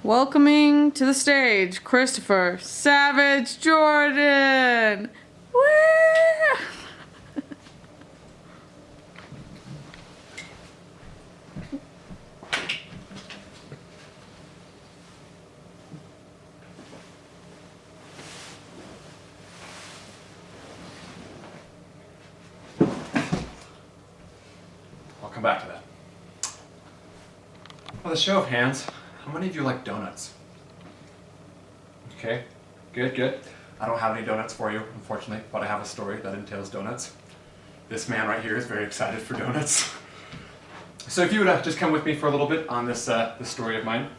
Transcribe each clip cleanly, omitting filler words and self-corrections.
Welcoming to the stage, Christopher Savage Jordan. Woo! I'll come back to that. Well, a show of hands, how many of you like donuts? Okay, good. I don't have any donuts for you, unfortunately, but I have a story that entails donuts. This man right here is very excited for donuts. So if you would just come with me for a little bit on this story of mine.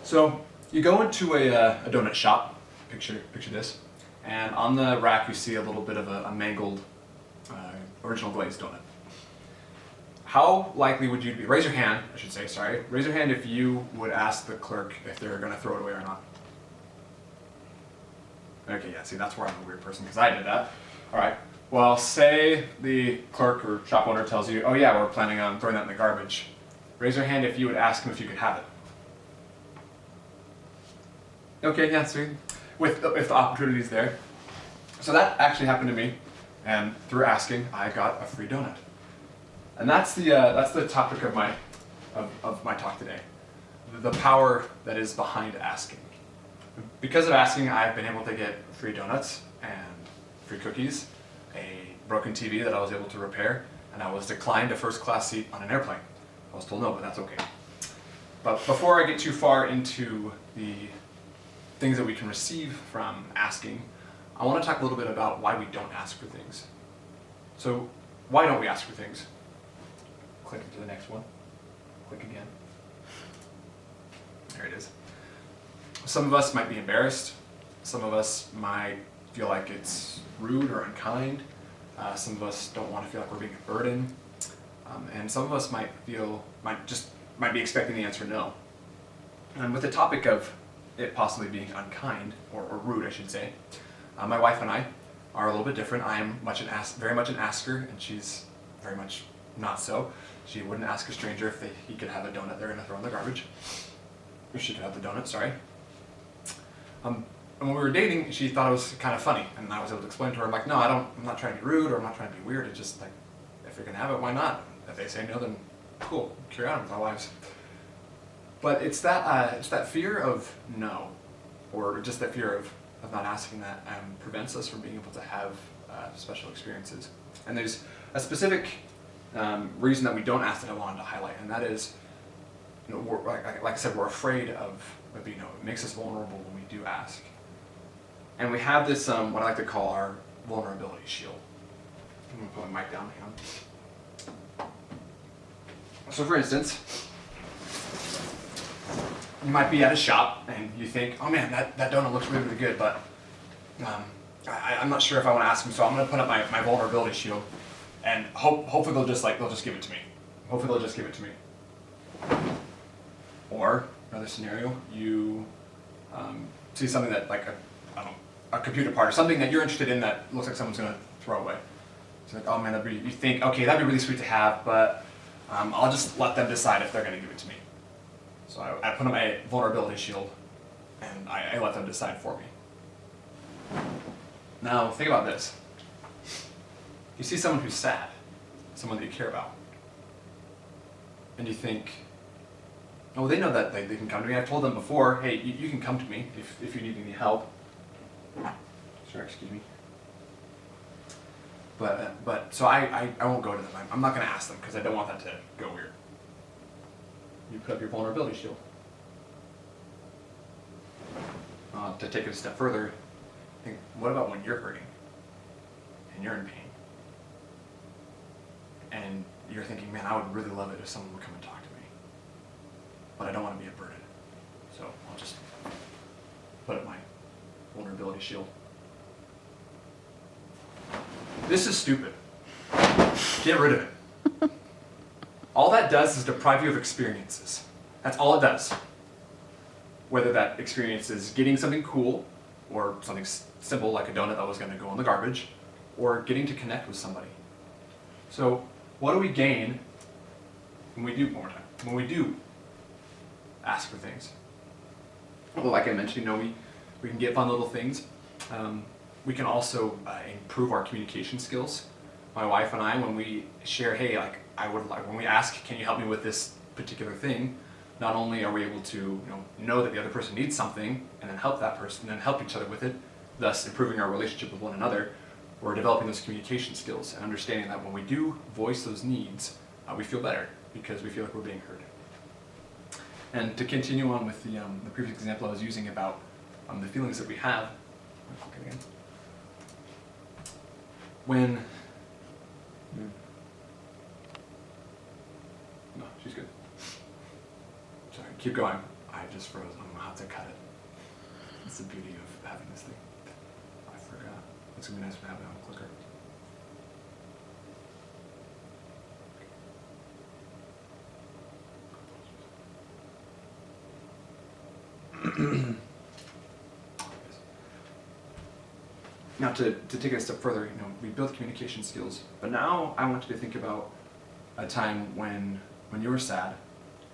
So you go into a donut shop, picture this, and on the rack you see a little bit of a mangled original glazed donut. How likely would you be, raise your hand, I should say, sorry, raise your hand if you would ask the clerk if they're going to throw it away or not. Okay, yeah, see, that's where I'm a weird person, because I did that. All right, well, say the clerk or shop owner tells you, oh yeah, we're planning on throwing that in the garbage. Raise your hand if you would ask him if you could have it. Okay, yeah, sweet. If the opportunity's there. So that actually happened to me, and through asking, I got a free donut. And that's the topic of my talk today. The power that is behind asking. Because of asking, I've been able to get free donuts and free cookies, a broken TV that I was able to repair, and I was declined a first class seat on an airplane. I was told no, but that's okay. But before I get too far into the things that we can receive from asking, I want to talk a little bit about why we don't ask for things. So, why don't we ask for things? Click into the next one. Click again. There it is. Some of us might be embarrassed. Some of us might feel like it's rude or unkind. Some of us don't want to feel like we're being a burden. And some of us might be expecting the answer no. And with the topic of it possibly being unkind, or rude I should say, my wife and I are a little bit different. I am very much an asker, and she's very much not so. She wouldn't ask a stranger if he could have a donut they're going to throw in the garbage. Or she could have the donut, sorry. And when we were dating, she thought it was kind of funny, and I was able to explain to her, I'm like, no, I'm not trying to be rude, or I'm not trying to be weird, it's just like, if you're going to have it, why not? If they say no, then cool, carry on with our lives. But it's that fear of no, or just that fear of not asking that prevents us from being able to have special experiences. And there's a specific reason that we don't ask that I wanted to highlight, and that is, like I said, we're afraid of being no. It makes us vulnerable when we do ask. And we have this, what I like to call our vulnerability shield. I'm going to put my mic down here. So for instance, you might be at a shop and you think, oh man, that donut looks really, really good, but I'm not sure if I want to ask them, so I'm going to put up my vulnerability shield, and hopefully they'll just give it to me. Hopefully they'll just give it to me. Or another scenario, you see something that a computer part or something that you're interested in that looks like someone's going to throw away. It's like, oh man, you think, okay, that'd be really sweet to have, but I'll just let them decide if they're going to give it to me. So I put on my vulnerability shield, and I let them decide for me. Now, think about this. You see someone who's sad, someone that you care about, and you think, oh, they know that they can come to me. I've told them before, hey, you can come to me if you need any help. Sorry, excuse me. But so I won't go to them. I'm not going to ask them because I don't want that to go weird. You put up your vulnerability shield. To take it a step further, think, what about when you're hurting and you're in pain? And you're thinking, man, I would really love it if someone would come and talk to me. But I don't want to be a burden. So I'll just put up my vulnerability shield. This is stupid. Get rid of it. All that does is deprive you of experiences. That's all it does. Whether that experience is getting something cool, or something simple like a donut that was going to go in the garbage, or getting to connect with somebody. So what do we gain when we do ask ask for things. Well, like I mentioned, we can get fun little things. We can also improve our communication skills. My wife and I, when we share, hey, like when we ask, can you help me with this particular thing? Not only are we able to know that the other person needs something and then help that person, and then help each other with it, thus improving our relationship with one another, we're developing those communication skills and understanding that when we do voice those needs, we feel better because we feel like we're being heard. And to continue on with the previous example I was using about the feelings that we have, when no, she's good. Sorry, keep going. I just froze. I'm gonna have to cut it. That's the beauty of having this thing. I forgot. It's gonna be nice to have it on a clicker. Now to take it a step further, we built communication skills, but now I want you to think about a time when you were sad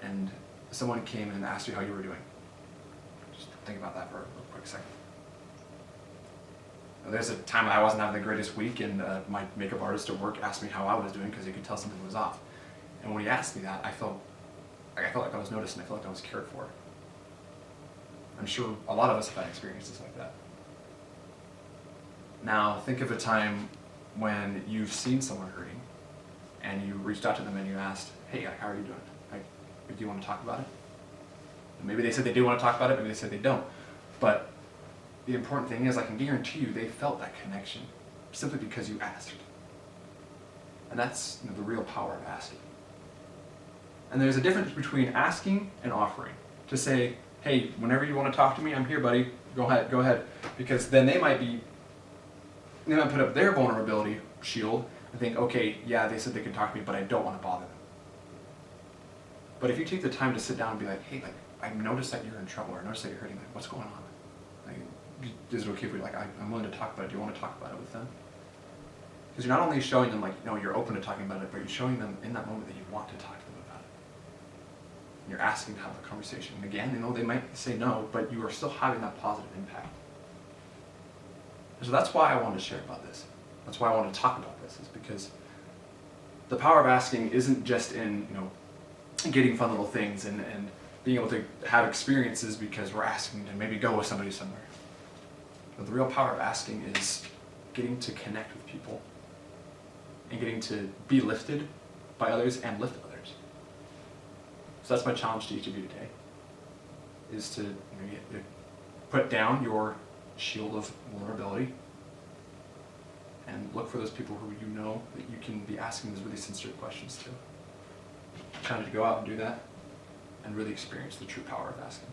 and someone came and asked you how you were doing. Just think about that for a quick second. Now, there's a time I wasn't having the greatest week, and my makeup artist at work asked me how I was doing because he could tell something was off. And when he asked me that, I felt like I was noticed and I felt like I was cared for. I'm sure a lot of us have had experiences like that. Now, think of a time when you've seen someone hurting and you reached out to them and you asked, hey, how are you doing? Do you want to talk about it? And maybe they said they do want to talk about it, maybe they said they don't. But the important thing is, I can guarantee you they felt that connection simply because you asked. And that's the real power of asking. And there's a difference between asking and offering. To say, hey, whenever you want to talk to me, I'm here, buddy. Go ahead. Because then they might put up their vulnerability shield and think, okay, yeah, they said they could talk to me, but I don't want to bother them. But if you take the time to sit down and be like, hey, I noticed that you're in trouble, or I noticed that you're hurting, what's going on? Is it okay if I'm willing to talk about it, do you want to talk about it with them? Because you're not only showing them you're open to talking about it, but you're showing them in that moment that you want to talk to them about it. And you're asking to have a conversation. And again, they might say no, but you are still having that positive impact. So that's why I wanted to share about this. That's why I wanted to talk about this, is because the power of asking isn't just in getting fun little things and being able to have experiences because we're asking to maybe go with somebody somewhere. But the real power of asking is getting to connect with people and getting to be lifted by others and lift others. So that's my challenge to each of you today, is to put down your shield of vulnerability and look for those people who you know that you can be asking those really sincere questions to. Trying to go out and do that and really experience the true power of asking.